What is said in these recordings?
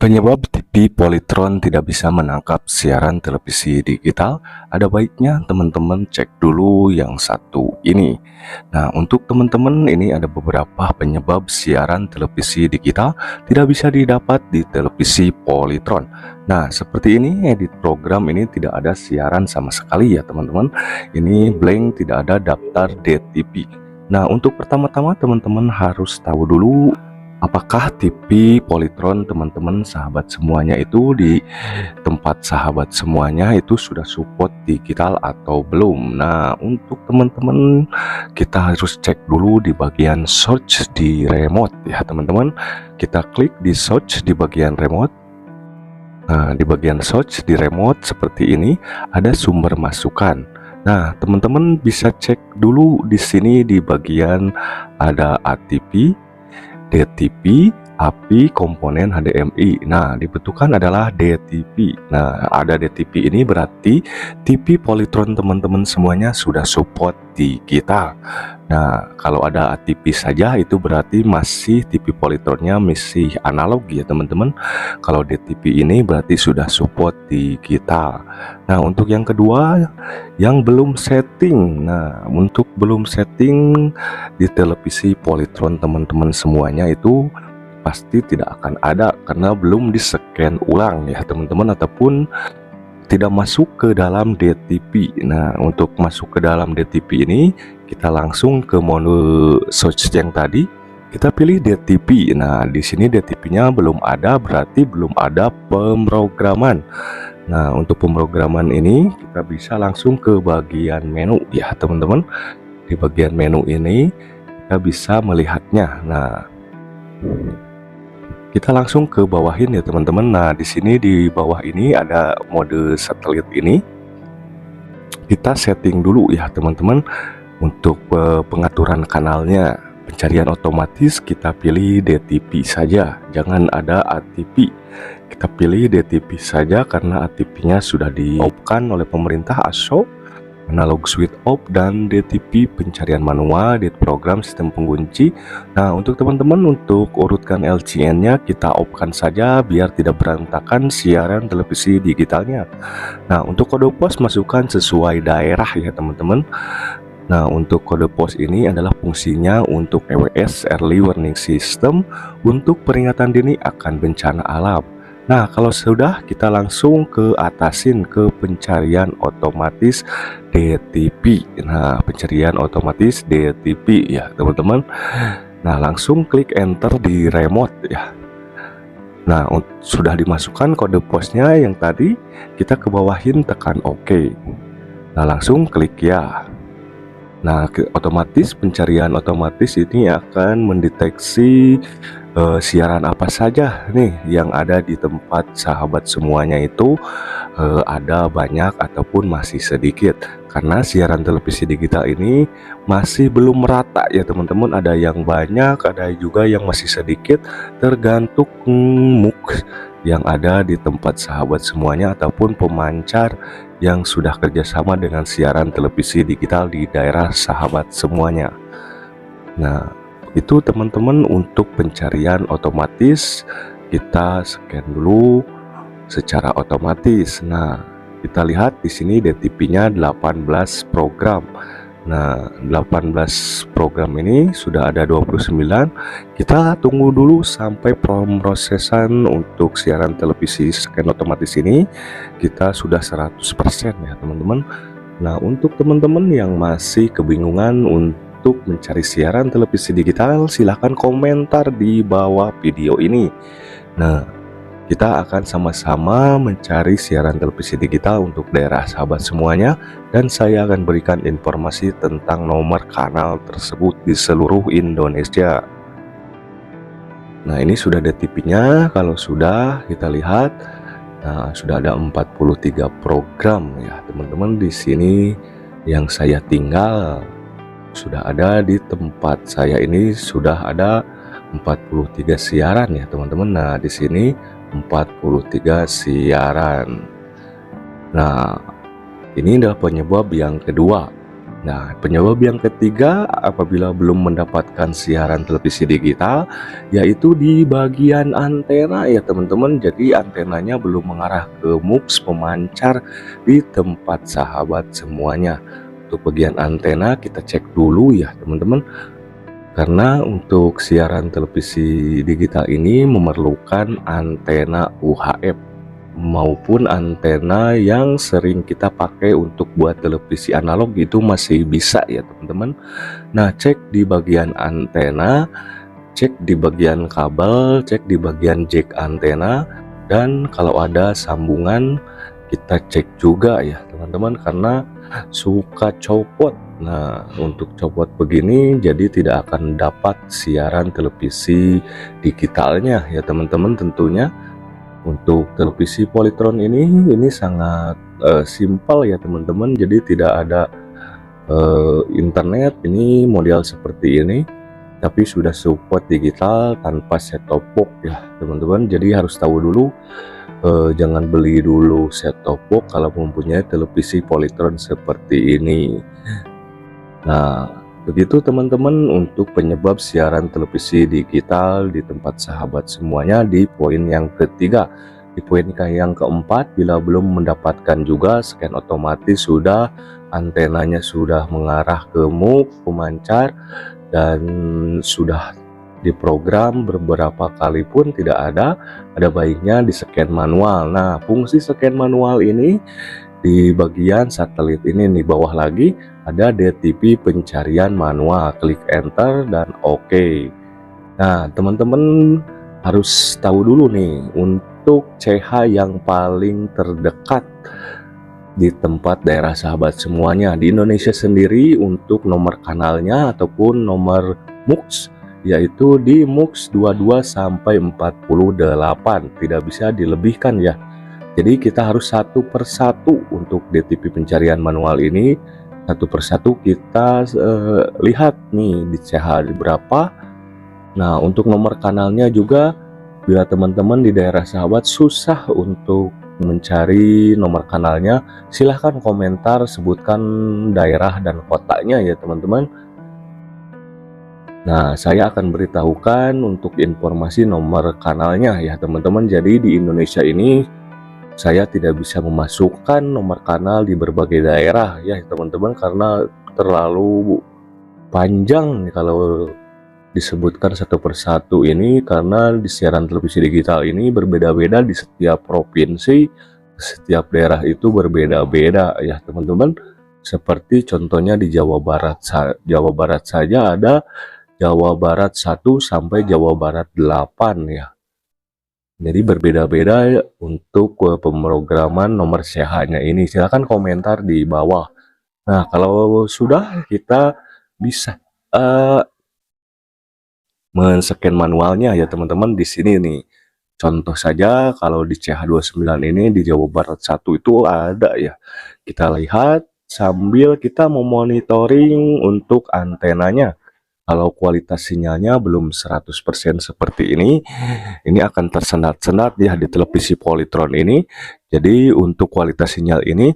Penyebab TV Polytron tidak bisa menangkap siaran televisi digital, ada baiknya teman-teman cek dulu yang satu ini. Nah, untuk teman-teman ini ada beberapa penyebab siaran televisi digital tidak bisa didapat di televisi Polytron. Nah, seperti ini edit program ini tidak ada siaran sama sekali ya teman-teman. Ini blank, tidak ada daftar DTV. Nah, untuk pertama-tama teman-teman harus tahu dulu apakah TV Polytron teman-teman sahabat semuanya itu di tempat sahabat semuanya itu sudah support digital atau belum. Nah, untuk teman-teman kita harus cek dulu di bagian search di remote ya teman-teman. Kita klik di search di bagian remote. Nah, di bagian search di remote seperti ini ada sumber masukan. Nah, teman-teman bisa cek dulu di sini di bagian ada ATP, DTP, API, komponen HDMI. Nah, dibutuhkan adalah DTP. Nah, ada DTP ini berarti TV Polytron teman-teman semuanya sudah support digital. Nah, kalau ada ATP saja itu berarti masih TV Polytronnya masih analog ya teman-teman. Kalau DTP ini berarti sudah support digital. Nah, untuk yang kedua yang belum setting. Nah, untuk belum setting di televisi Polytron teman-teman semuanya itu pasti tidak akan ada karena belum di-scan ulang ya teman-teman, ataupun tidak masuk ke dalam DTP. Nah, untuk masuk ke dalam DTP ini kita langsung ke menu search yang tadi, kita pilih DTP. Nah, di sini DTP-nya belum ada, berarti belum ada pemrograman. Nah, untuk pemrograman ini kita bisa langsung ke bagian menu ya teman-teman. Di bagian menu ini kita bisa melihatnya. Nah, kita langsung ke bawahin ya teman-teman. Nah, di sini di bawah ini ada mode satelit ini. Kita setting dulu ya teman-teman untuk pengaturan kanalnya. Pencarian otomatis kita pilih DTP saja, jangan ada ATP. Kita pilih DTP saja karena ATP-nya sudah di-off-kan oleh pemerintah ASO. Analog switch off dan DTP pencarian manual, DT program sistem pengunci. Nah, untuk teman-teman untuk urutkan LCN-nya kita off-kan saja biar tidak berantakan siaran televisi digitalnya. Nah, untuk kode pos masukkan sesuai daerah ya teman-teman. Nah, untuk kode pos ini adalah fungsinya untuk EWS Early Warning System untuk peringatan dini akan bencana alam. Nah, kalau sudah kita langsung ke atasin ke pencarian otomatis DTP. Nah, pencarian otomatis DTP ya teman-teman. Nah, langsung klik enter di remote ya. Nah, sudah dimasukkan kode posnya yang tadi, kita ke bawahin tekan OK. Nah, langsung klik ya. Nah, otomatis pencarian otomatis ini akan mendeteksi siaran apa saja nih yang ada di tempat sahabat semuanya itu ada banyak ataupun masih sedikit, karena siaran televisi digital ini masih belum merata ya teman-teman. Ada yang banyak, ada juga yang masih sedikit, tergantung MUX yang ada di tempat sahabat semuanya ataupun pemancar yang sudah kerjasama dengan siaran televisi digital di daerah sahabat semuanya. Nah, itu teman-teman untuk pencarian otomatis. Kita scan dulu secara otomatis. Nah, kita lihat di sini DTP-nya 18 program. Nah, 18 program ini sudah ada 29. Kita tunggu dulu sampai pemrosesan untuk siaran televisi scan otomatis ini kita sudah 100% ya teman-teman. Nah, untuk teman-teman yang masih kebingungan untuk mencari siaran televisi digital, silahkan komentar di bawah video ini. Nah, kita akan sama-sama mencari siaran televisi digital untuk daerah sahabat semuanya, dan saya akan berikan informasi tentang nomor kanal tersebut di seluruh Indonesia. Nah, ini sudah DTP-nya. Kalau sudah kita lihat, nah, sudah ada 43 program ya teman-teman. Di sini yang saya tinggal sudah ada di tempat saya ini sudah ada 43 siaran ya teman-teman. Nah, di sini 43 siaran. Nah, ini adalah penyebab yang kedua. Nah, penyebab yang ketiga apabila belum mendapatkan siaran televisi digital, yaitu di bagian antena ya teman-teman. Jadi antenanya belum mengarah ke MUX pemancar di tempat sahabat semuanya. Untuk bagian antena kita cek dulu ya teman-teman. Karena untuk siaran televisi digital ini memerlukan antena UHF maupun antena yang sering kita pakai untuk buat televisi analog itu masih bisa ya teman-teman. Nah, cek di bagian antena, cek di bagian kabel, cek di bagian jack antena, dan kalau ada sambungan kita cek juga ya teman-teman, karena suka copot. Nah, untuk copot begini jadi tidak akan dapat siaran televisi digitalnya ya teman-teman tentunya. Untuk televisi Polytron ini sangat simpel ya teman-teman, jadi tidak ada internet, ini model seperti ini, tapi sudah support digital tanpa set top box ya teman-teman. Jadi harus tahu dulu, jangan beli dulu set top box kalau mempunyai televisi Polytron seperti ini. Nah, begitu teman-teman untuk penyebab siaran televisi digital di tempat sahabat semuanya di poin yang ketiga. Di poin yang keempat, bila belum mendapatkan juga scan otomatis sudah antenanya sudah mengarah ke MUX pemancar dan sudah diprogram beberapa kali pun tidak ada baiknya di scan manual. Nah, fungsi scan manual ini di bagian satelit ini nih, bawah lagi ada DTP pencarian manual, klik enter dan oke. Nah teman-teman harus tahu dulu nih untuk CH yang paling terdekat di tempat daerah sahabat semuanya di Indonesia sendiri untuk nomor kanalnya ataupun nomor MUX, yaitu di MUX 22 sampai 48, tidak bisa dilebihkan ya. Jadi kita harus satu persatu untuk DTP pencarian manual ini, satu persatu kita lihat nih di CH berapa. Nah, untuk nomor kanalnya juga bila teman-teman di daerah sahabat susah untuk mencari nomor kanalnya, silahkan komentar sebutkan daerah dan kotanya ya teman-teman. Nah, saya akan beritahukan untuk informasi nomor kanalnya ya teman-teman. Jadi di Indonesia ini saya tidak bisa memasukkan nomor kanal di berbagai daerah ya teman-teman, karena terlalu panjang kalau disebutkan satu persatu ini, karena di siaran televisi digital ini berbeda-beda di setiap provinsi, setiap daerah itu berbeda-beda ya teman-teman. Seperti contohnya di Jawa Barat saja ada Jawa Barat 1 sampai Jawa Barat 8 ya. Jadi berbeda-beda untuk pemrograman nomor CH-nya ini. Silahkan komentar di bawah. Nah, kalau sudah kita bisa men-scan manualnya ya teman-teman di sini nih. Contoh saja kalau di CH29 ini di Jawa Barat 1 itu ada ya. Kita lihat sambil kita memonitoring untuk antenanya. Kalau kualitas sinyalnya belum 100% seperti ini akan tersendat-sendat ya di televisi Polytron ini. Jadi untuk kualitas sinyal ini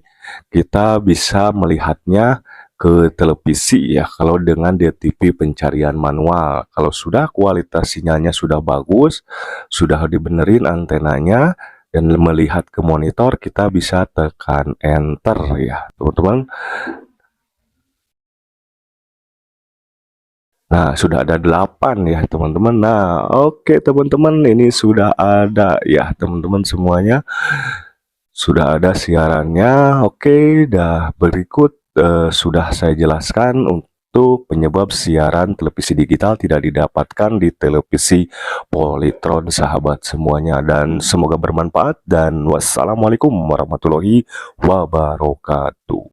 kita bisa melihatnya ke televisi ya kalau dengan DTP pencarian manual. Kalau sudah kualitas sinyalnya sudah bagus, sudah dibenerin antenanya dan melihat ke monitor, kita bisa tekan enter ya teman-teman. Nah, sudah ada 8 ya teman-teman. Nah, oke teman-teman, ini sudah ada ya teman-teman semuanya. Sudah ada siarannya. Oke, dah berikut sudah saya jelaskan untuk penyebab siaran televisi digital tidak didapatkan di televisi Polytron sahabat semuanya, dan semoga bermanfaat dan wassalamualaikum warahmatullahi wabarakatuh.